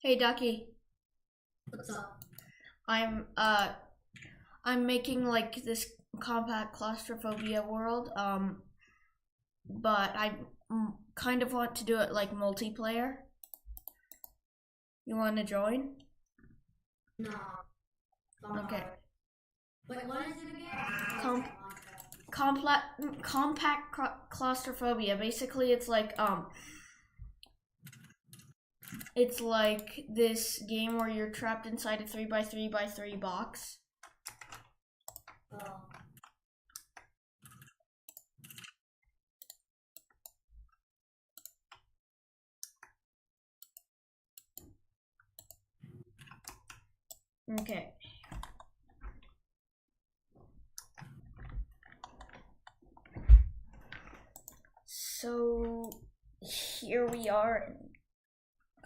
Hey Ducky, What's up? I'm uh I'm making like this compact claustrophobia world, but I kind of want to do it like multiplayer. You want to join? No. Okay. Wait, what is it again? Com- compact claustrophobia. Basically, it's like this game where you're trapped inside a 3x3x3 box. Oh. Okay. So here we are in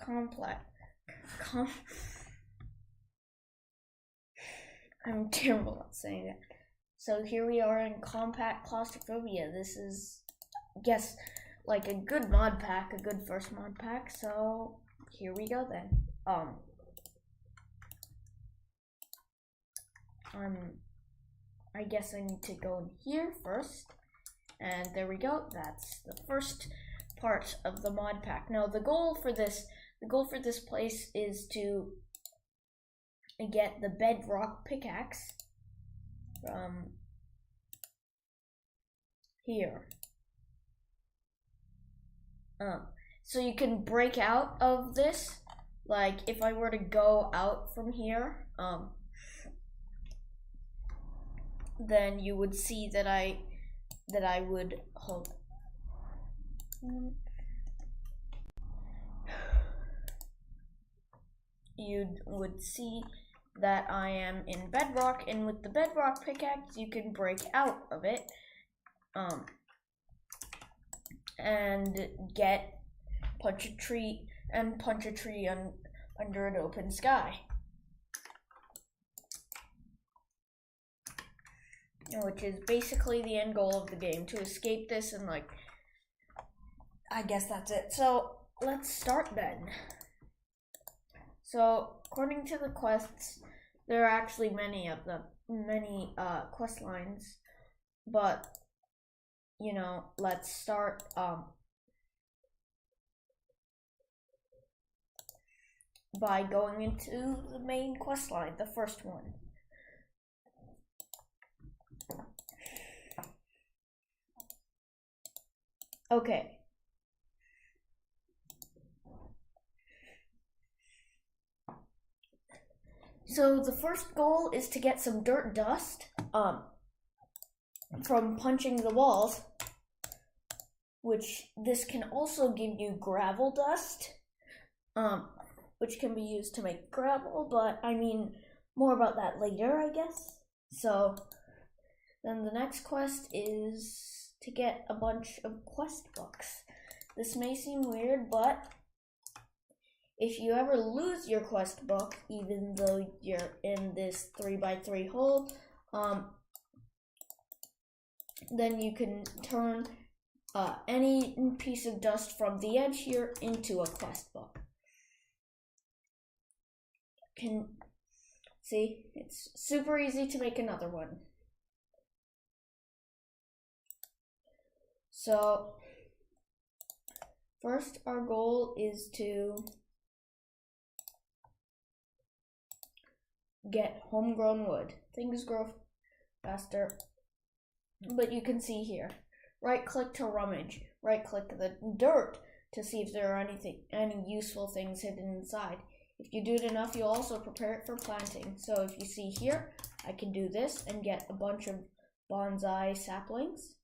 complex. I'm terrible at saying that. So here we are in compact claustrophobia. This is, I guess, like a good mod pack, a good first mod pack. So here we go then. I guess I need to go in here first, and there we go. That's the first part of the mod pack. Now the goal for this place is to get the bedrock pickaxe from here. So you can break out of this. Like if I were to go out from here, then you would see that I would hold. You would see that I am in bedrock, and with the bedrock pickaxe you can break out of it and punch a tree under an open sky, which is basically the end goal of the game, to escape this. And like, I guess that's it. So let's start then. So according to the quests, there are actually many of them, many quest lines, but you know, let's start by going into the main quest line, the first one. Okay. So the first goal is to get some dirt dust from punching the walls, which this can also give you gravel dust, which can be used to make gravel, but I mean more about that later, I guess. So then the next quest is to get a bunch of quest books. This may seem weird, but if you ever lose your quest book, even though you're in this 3x3 hole, then you can turn any piece of dust from the edge here into a quest book. See, it's super easy to make another one. So first, our goal is to get homegrown wood. Things grow faster, but you can see here, right click to rummage, right click the dirt to see if there are any useful things hidden inside. If you do it enough, you'll also prepare it for planting. So if you see here, I can do this and get a bunch of bonsai saplings.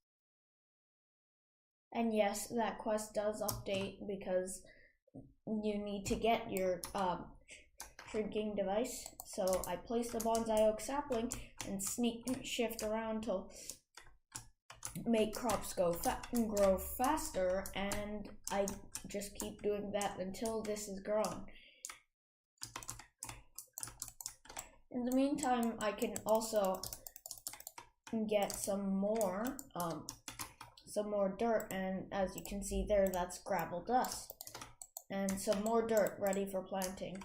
And yes, that quest does update because you need to get your shrinking device. So I place the bonsai oak sapling and shift around to make crops grow faster, and I just keep doing that until this is grown. In the meantime, I can also get some more dirt, and as you can see there, that's gravel dust. and some more dirt ready for planting.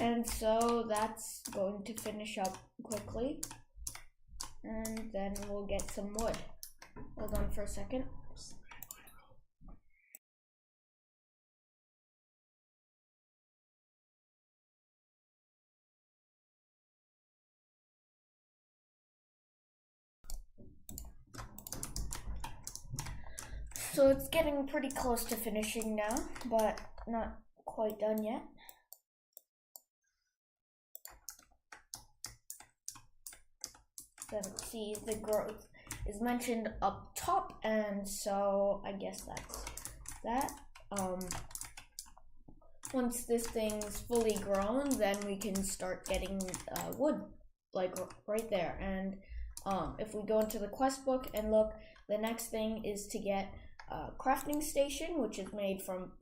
And so that's going to finish up quickly. And then we'll get some wood. Hold on for a second. So it's getting pretty close to finishing now, but not quite done yet. Then see, the growth is mentioned up top, and so I guess that's that. Once this thing's fully grown, then we can start getting wood, like right there. And if we go into the quest book and look, the next thing is to get a crafting station, which is made from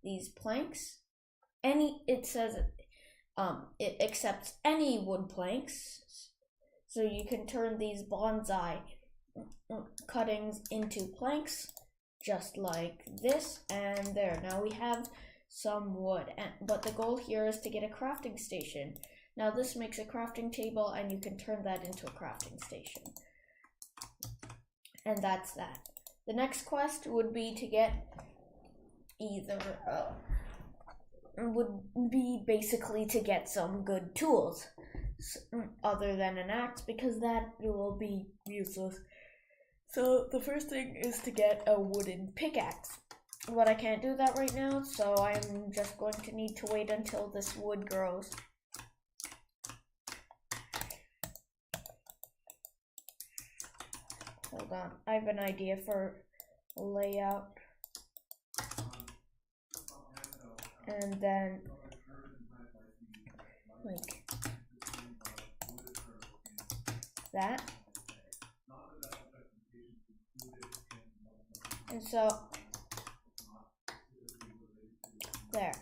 these planks. It says it accepts any wood planks. So you can turn these bonsai cuttings into planks, just like this, and there. Now we have some wood, but the goal here is to get a crafting station. Now this makes a crafting table, and you can turn that into a crafting station. And that's that. The next quest would be to get basically to get some good tools. Other than an axe, because that will be useless. So the first thing is to get a wooden pickaxe, but I can't do that right now, so I'm just going to need to wait until this wood grows. Hold on, I have an idea for a layout. And then like that. And so there.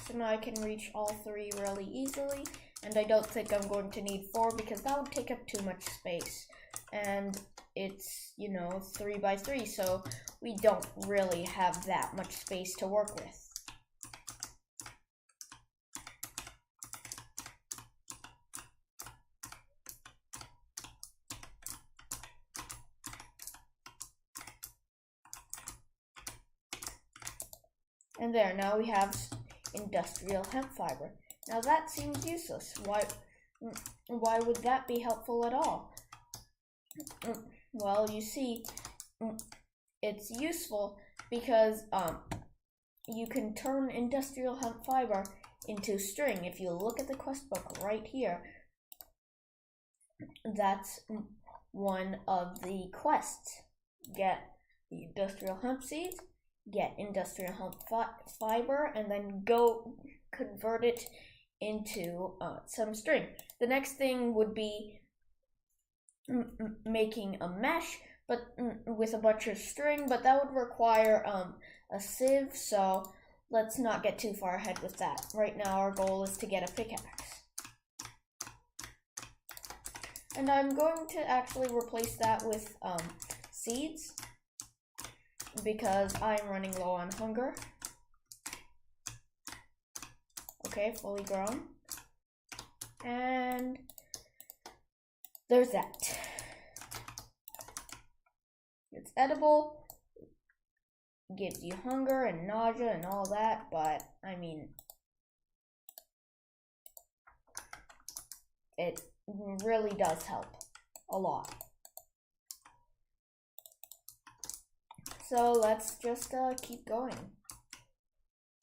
So now I can reach all three really easily, and I don't think I'm going to need 4 because that would take up too much space. And it's, 3 by 3, so we don't really have that much space to work with. And there, now we have industrial hemp fiber. Now that seems useless. Why would that be helpful at all? Well, you see, it's useful because you can turn industrial hemp fiber into string. If you look at the quest book right here, that's one of the quests. Get the industrial hemp seeds, get industrial hemp fiber, and then go convert it into some string. The next thing would be making a mesh, but with a bunch of string, but that would require a sieve, so let's not get too far ahead with that. Right now our goal is to get a pickaxe. And I'm going to actually replace that with seeds, because I'm running low on hunger. Okay, fully grown. And there's that. It's edible, gives you hunger and nausea and all that, but I mean, it really does help a lot. So let's just keep going.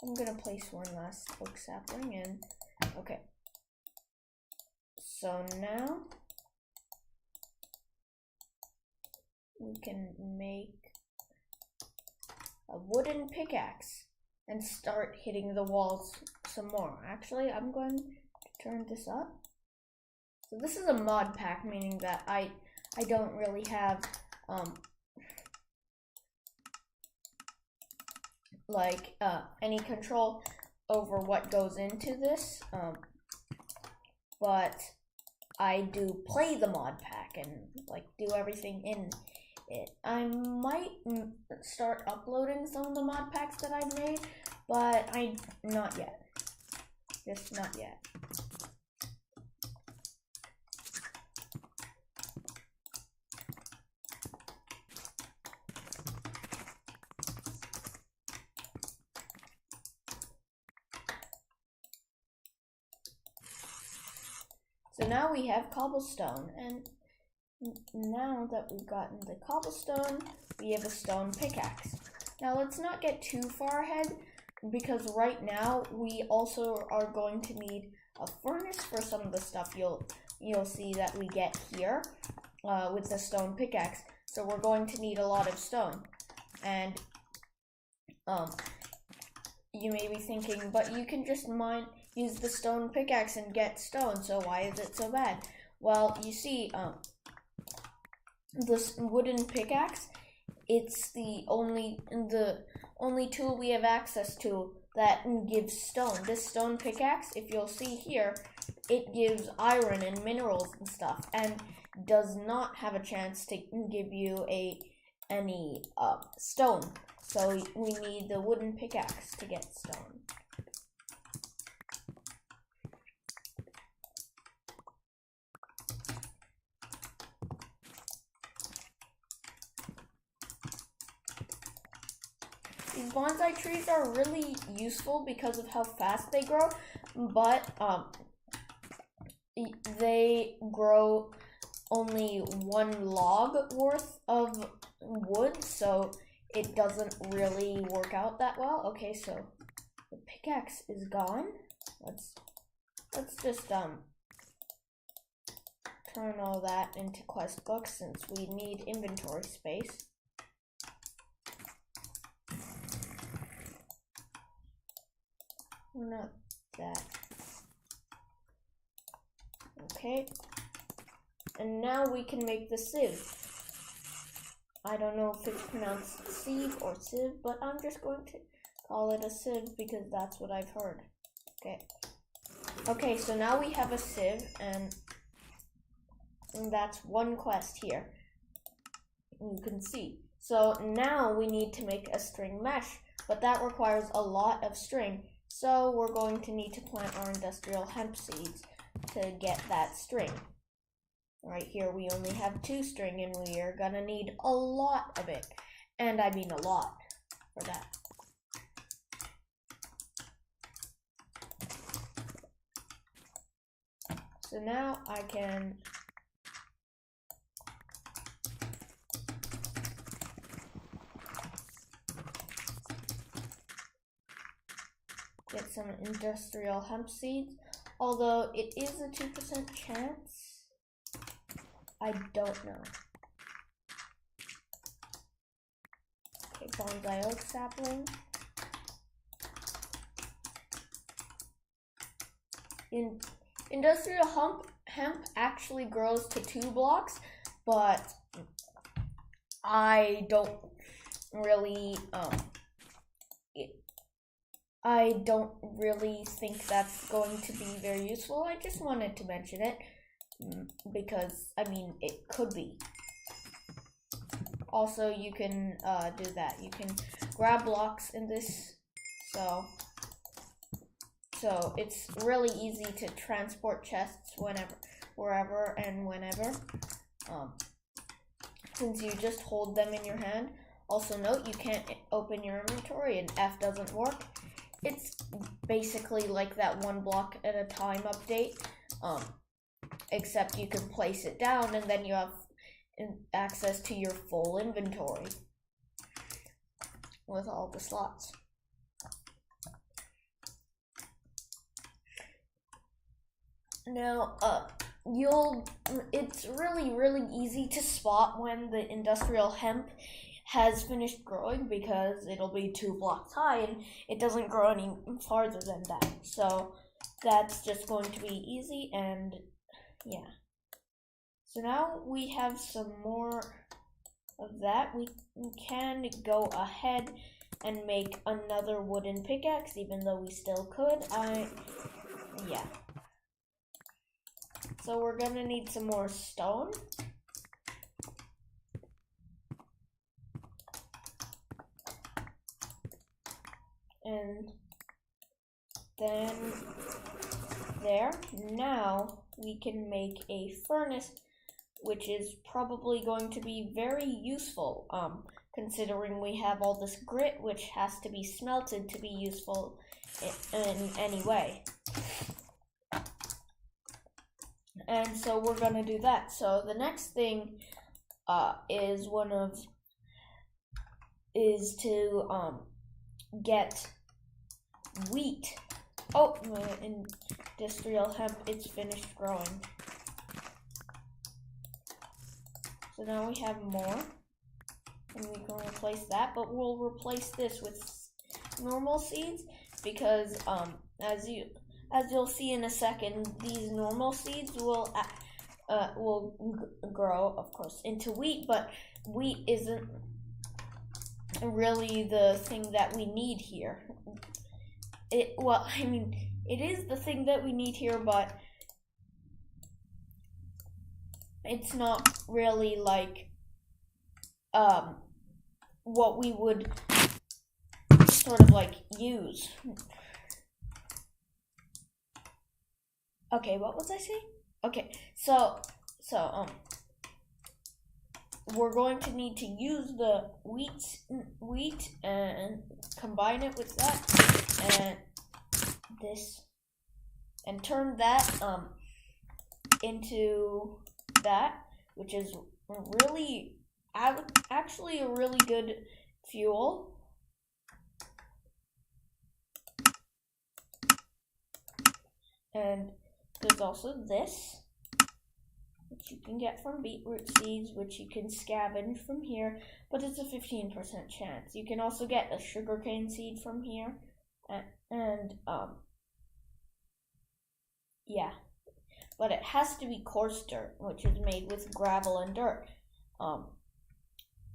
I'm gonna place one last oak sapling in. Okay. So now we can make a wooden pickaxe and start hitting the walls some more. Actually, I'm going to turn this up. So this is a mod pack, meaning that I I don't really have any control over what goes into this, but I do play the mod pack and like do everything in it. I might start uploading some of the mod packs that I've made, but not yet. Just not yet. So now we have cobblestone, and now that we've gotten the cobblestone, we have a stone pickaxe. Now let's not get too far ahead, because right now we also are going to need a furnace for some of the stuff you'll see that we get here with the stone pickaxe. So we're going to need a lot of stone, and you may be thinking, but you can just use the stone pickaxe and get stone, so why is it so bad? Well, you see, this wooden pickaxe, it's the only tool we have access to that gives stone. This stone pickaxe, if you'll see here, it gives iron and minerals and stuff, and does not have a chance to give you any stone. So we need the wooden pickaxe to get stone. These bonsai trees are really useful because of how fast they grow, but they grow only one log worth of wood, so it doesn't really work out that well. Okay, so the pickaxe is gone. Let's just turn all that into quest books since we need inventory space. Not that. Okay. And now we can make the sieve. I don't know if it's pronounced sieve or sieve, but I'm just going to call it a sieve because that's what I've heard. Okay. Okay, so now we have a sieve, and that's one quest here. You can see. So now we need to make a string mesh, but that requires a lot of string. So we're going to need to plant our industrial hemp seeds to get that string. Right here we only have 2 string, and we are gonna need a lot of it. And I mean a lot for that. So now I can get some industrial hemp seeds, although it is a 2% chance. I don't know. Okay, bonsai oak sapling. Industrial hemp actually grows to 2 blocks, but I don't really think that's going to be very useful. I just wanted to mention it because, I mean, it could be. Also, you can do that. You can grab blocks in this, so it's really easy to transport chests wherever and whenever, since you just hold them in your hand. Also note, you can't open your inventory and F doesn't work. It's basically like that 1 block at a time update, except you can place it down and then you have access to your full inventory with all the slots. Now, it's really easy to spot when the industrial hemp has finished growing because it'll be 2 blocks high and it doesn't grow any farther than that. So that's just going to be easy, and yeah. So now we have some more of that. We can go ahead and make another wooden pickaxe, even though we still could. Yeah. So we're gonna need some more stone. And then there. Now we can make a furnace, which is probably going to be very useful, considering we have all this grit, which has to be smelted to be useful in any way. And so we're gonna do that. So the next thing is to get wheat. Oh, industrial hemp, it's finished growing. So now we have more, and we can replace that, but we'll replace this with normal seeds because as you'll see in a second, these normal seeds will grow, of course, into wheat, but wheat isn't really the thing that we need here. It is the thing that we need here, but it's not really like what we would sort of like use. Okay, what was I saying? Okay, so we're going to need to use the wheat and combine it with that and this and turn that into that, which is really actually a really good fuel. And there's also this, which you can get from beetroot seeds, which you can scavenge from here, but it's a 15% chance. You can also get a sugarcane seed from here, and yeah, but it has to be coarse dirt, which is made with gravel and dirt.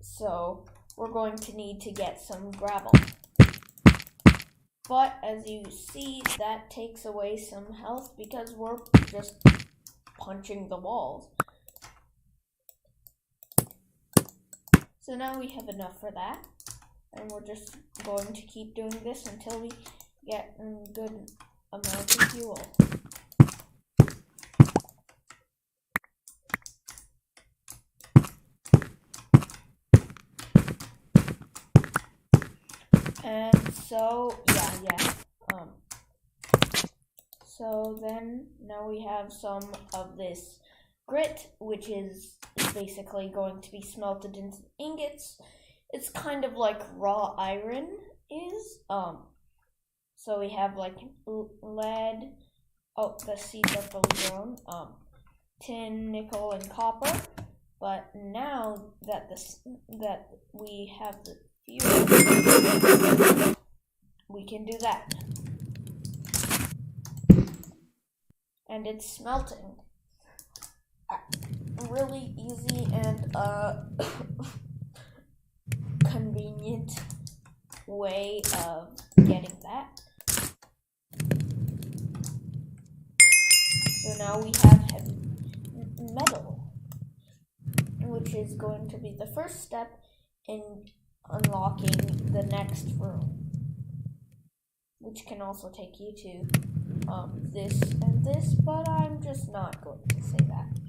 So we're going to need to get some gravel. But as you see, that takes away some health because we're just punching the walls. So now we have enough for that, and we're just going to keep doing this until we get a good amount of fuel. And so, yeah. So then, now we have some of this grit, which is basically going to be smelted into ingots. It's kind of like raw iron is. So we have like lead. Oh, the seeds are fully grown. Tin, nickel, and copper. But now that we have the fuel, we can do that. And it's smelting. Really easy and convenient way of getting that. So now we have heavy metal, which is going to be the first step in unlocking the next room, which can also take you to this and this, but I'm just not going to say that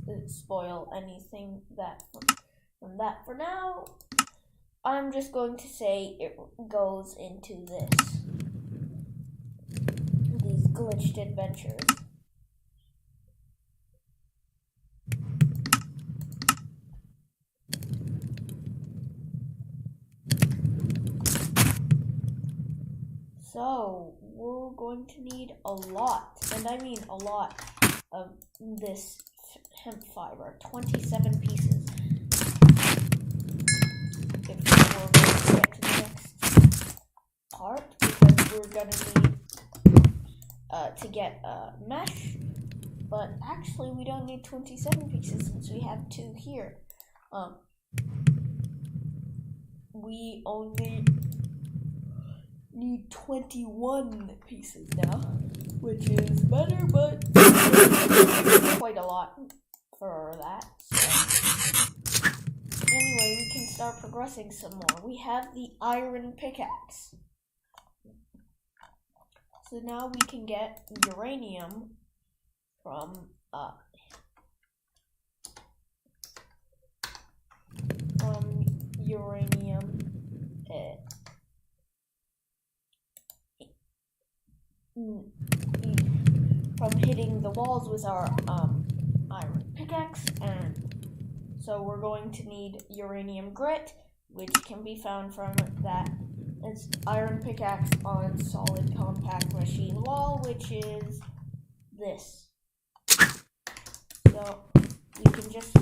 to spoil anything from that for now. I'm just going to say it goes into these glitched adventures. So we're going to need a lot, and I mean a lot, of this hemp fiber, 27 pieces. If we're going to get to the next part, because we're going to need to get mesh, but actually we don't need 27 pieces since we have 2 here. We only need 21 pieces now, which is better, but quite a lot for that. So. Anyway, we can start progressing some more. We have the iron pickaxe. So now we can get uranium from uranium from hitting the walls with our iron pickaxe, and so we're going to need uranium grit, which can be found from that. It's iron pickaxe on solid compact machine wall, which is this. So we can just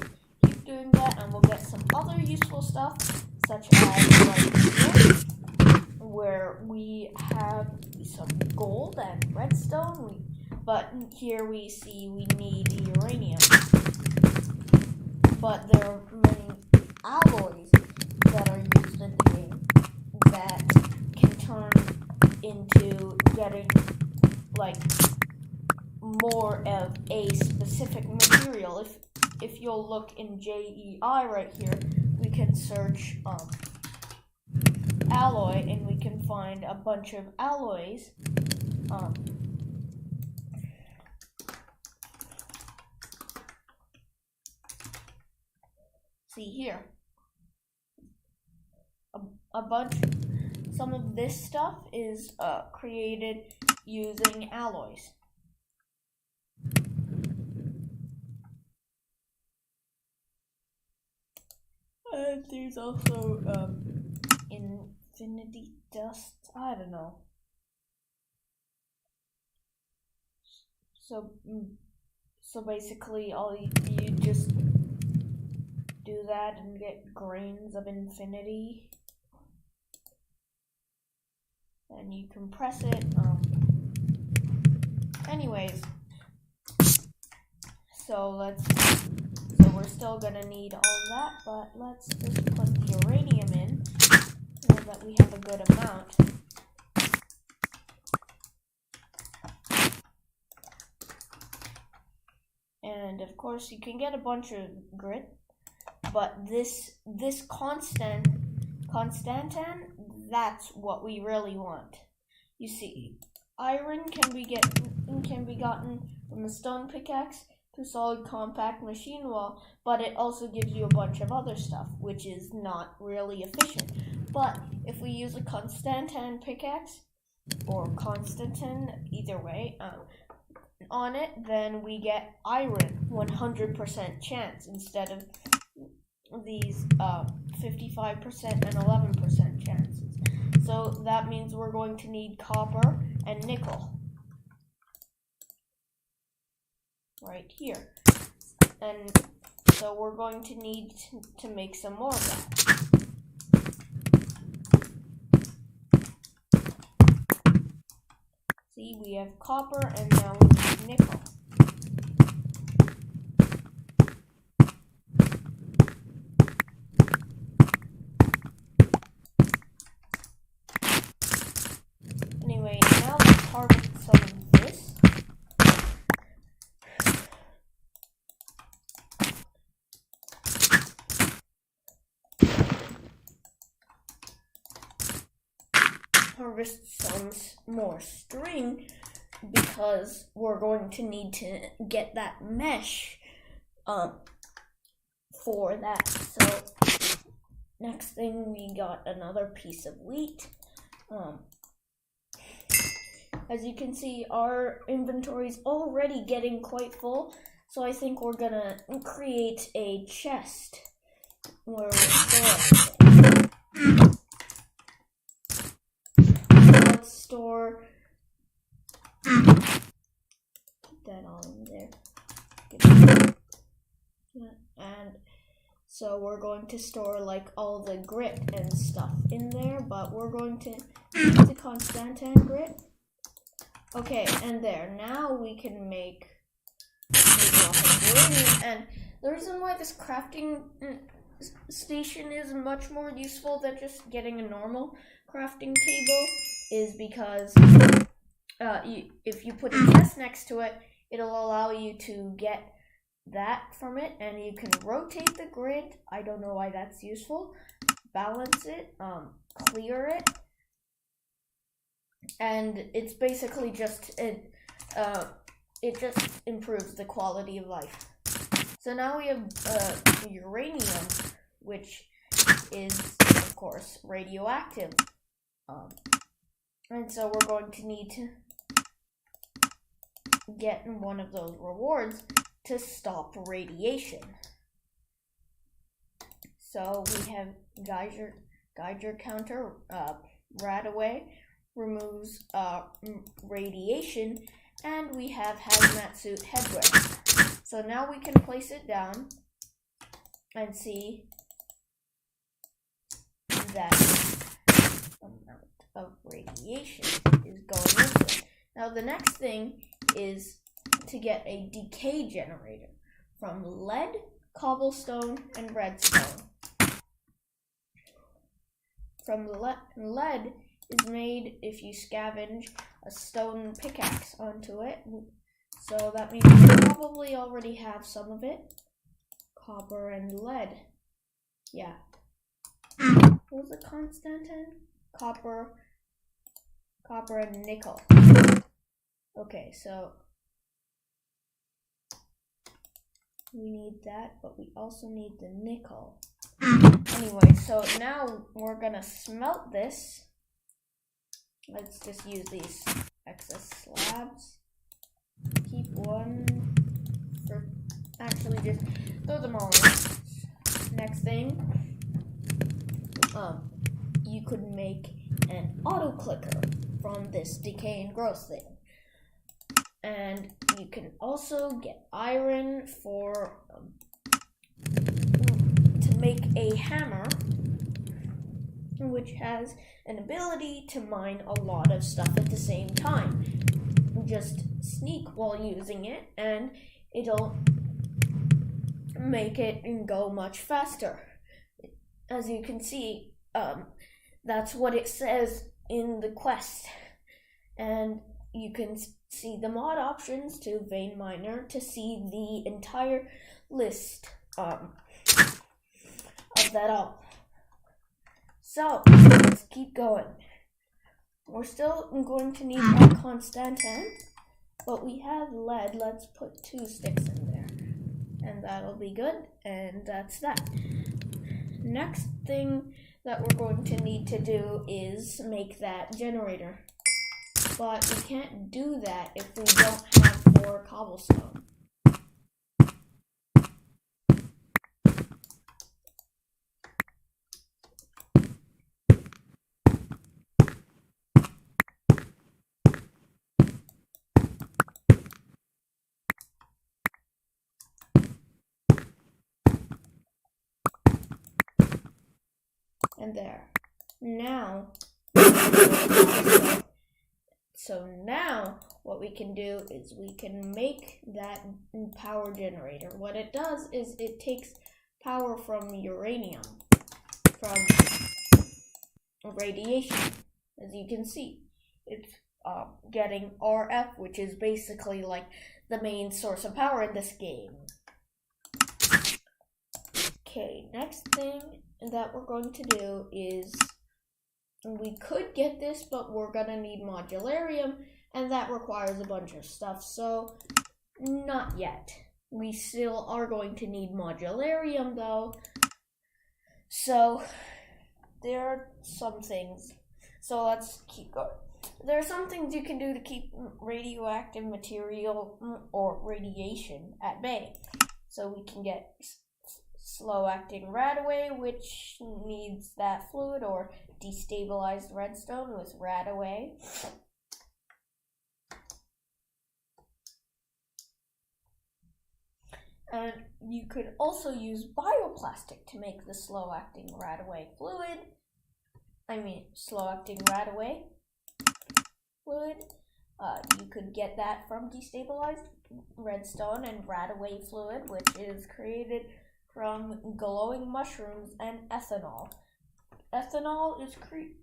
keep doing that, and we'll get some other useful stuff, such as right here, where we have some gold and redstone. But here we see we need uranium. But there are many alloys that are used in the game that can turn into getting like more of a specific material. If you'll look in JEI right here, we can search alloy, and we can find a bunch of alloys. See here, a bunch. Some of this stuff is created using alloys. There's also infinity dust. I don't know. So basically, all you just do that and get grains of infinity, and you compress it. Anyways, so we're still gonna need all that, but let's just put the uranium in so that we have a good amount. And of course, you can get a bunch of grit, but this constantan, that's what we really want. You see, iron can be gotten from the stone pickaxe to solid compact machine wall, but it also gives you a bunch of other stuff, which is not really efficient. But if we use a constantan pickaxe, or constantan, either way, on it, then we get iron 100% chance instead of these 55% and 11% chances. So that means we're going to need copper and nickel right here, and so we're going to need to make some more of that. See, we have copper and now we need nickel. Anyway, now let's harvest some of this. Harvest some more string, because we're going to need to get that mesh for that. So next thing, we got another piece of wheat. As you can see, our inventory is already getting quite full, so I think we're gonna create a chest where we'll store it. Let's store that all in there. And so we're going to store like all the grit and stuff in there, but we're going to use the constantan grit. Okay, and there. Now we can make made off of uranium. And the reason why this crafting station is much more useful than just getting a normal crafting table is because if you put a chest next to it, it'll allow you to get that from it, and you can rotate the grid. I don't know why that's useful. Balance it, clear it, and it's basically just it just improves the quality of life. So now we have uranium, which is of course radioactive, and so we're going to need to get one of those rewards to stop radiation. So we have Geiger counter, Radaway removes radiation, and we have hazmat suit headwear. So now we can place it down and see that amount of radiation is going into it. Now the next thing is to get a decay generator from lead, cobblestone, and redstone. From lead is made if you scavenge a stone pickaxe onto it. So that means you probably already have some of it. Copper and lead. Yeah. What was the constant in? Copper and nickel. Okay, so we need that, but we also need the nickel. Anyway, so now we're gonna smelt this. Let's just use these excess slabs. Keep one for, actually just throw them all in. Next thing, you could make an auto clicker from this decay and growth thing. And you can also get iron for to make a hammer, which has an ability to mine a lot of stuff at the same time. Just sneak while using it, and it'll make it go much faster. As you can see, that's what it says in the quest. And you can see the mod options to Vein Miner to see the entire list of that up. So, let's keep going. We're still going to need more constantan, but we have lead. Let's put 2 sticks in there, and that'll be good, and that's that. Next thing that we're going to need to do is make that generator. But we can't do that if we don't have 4 cobblestone. And there. Now, so now what we can do is we can make that power generator. What it does is it takes power from uranium, from radiation. As you can see, it's getting RF, which is basically like the main source of power in this game. Okay, next thing that we're going to do is, we could get this, but we're gonna need modularium, and that requires a bunch of stuff, so not yet. We still are going to need modularium though, so there are some things. So let's keep going. There are some things you can do to keep radioactive material or radiation at bay. So we can get slow-acting Radaway, which needs that fluid, or destabilized redstone with Radaway. And you could also use bioplastic to make the slow-acting Radaway fluid. Slow-acting Radaway fluid. You could get that from destabilized redstone and radaway fluid, which is created from glowing mushrooms and ethanol. Ethanol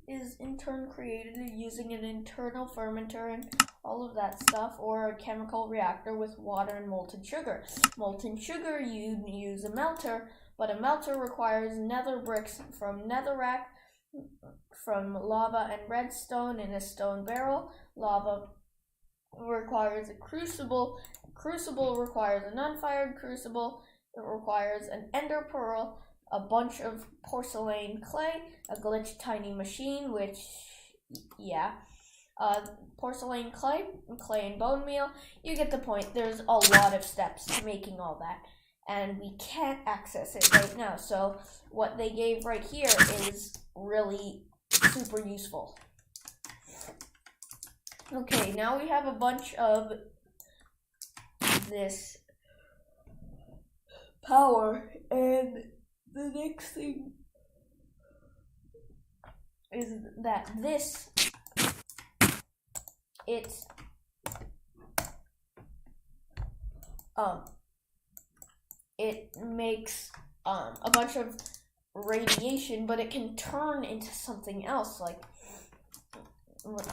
is in turn created using an internal fermenter and all of that stuff, or a chemical reactor with water and molten sugar. Molten sugar, you use a melter, but a melter requires nether bricks from netherrack, from lava and redstone in a stone barrel. Lava requires a crucible. Crucible requires an unfired crucible. It requires an ender pearl, a bunch of porcelain clay, a glitched tiny machine, which, yeah, porcelain clay and bone meal. You get the point. There's a lot of steps to making all that, and we can't access it right now. So what they gave right here is really super useful. Okay, now we have a bunch of this power, and the next thing is that it makes a bunch of radiation, but it can turn into something else, like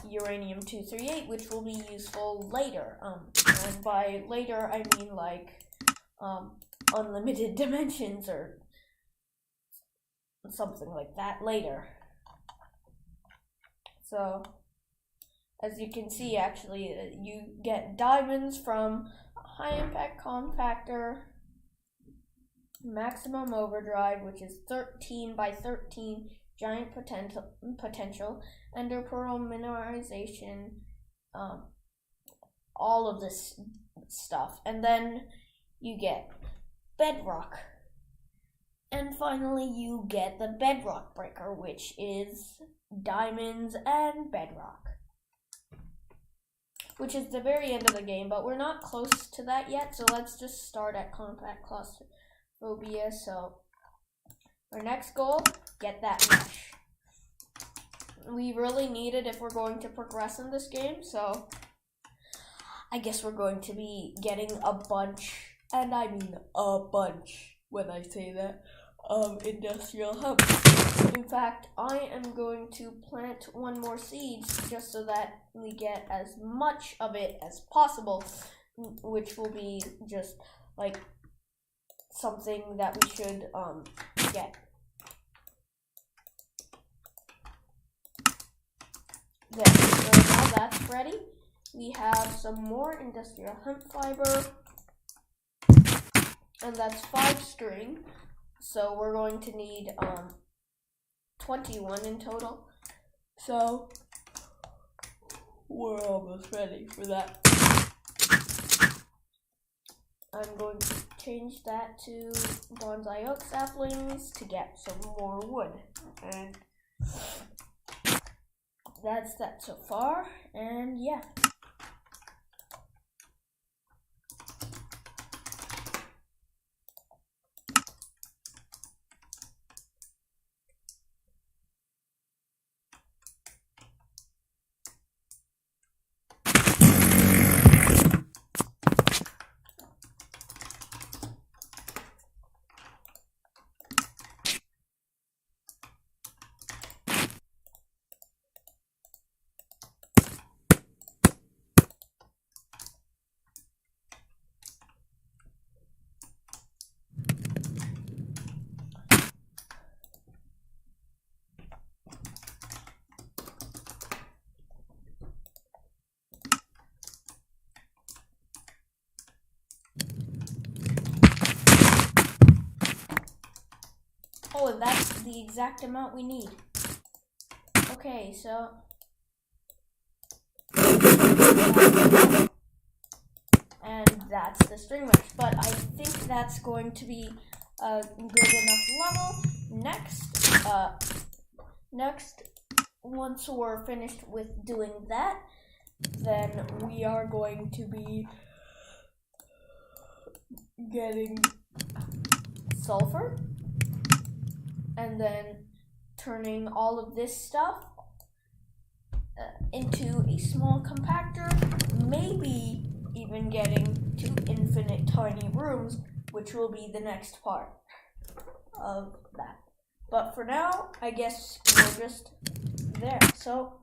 uranium-238, which will be useful later. And by later, I mean like unlimited dimensions or something like that later. So, as you can see, actually, you get diamonds from high impact compactor, maximum overdrive, which is 13 by 13 giant potential, ender pearl mineralization, all of this stuff, and then you get bedrock. And finally, you get the bedrock breaker, which is diamonds and bedrock, which is the very end of the game, but we're not close to that yet, so let's just start at compact claustrophobia. So our next goal, get that mesh. We really need it if we're going to progress in this game, so I guess we're going to be getting a bunch, and I mean a bunch when I say that, of industrial hemp. In fact, I am going to plant one more seed just so that we get as much of it as possible, which will be just like something that we should get. There, so now that's ready. We have some more industrial hemp fiber, and that's 5 string. So we're going to need 21 in total. So we're almost ready for that. I'm going to change that to bonsai oak saplings to get some more wood. And that's that so far. And yeah. Oh, and that's the exact amount we need. Okay, so and that's the string mesh. But I think that's going to be a good enough level. Next, once we're finished with doing that, then we are going to be getting sulfur, and then turning all of this stuff into a small compactor, maybe even getting to infinite tiny rooms, which will be the next part of that. But for now, I guess we're just there. So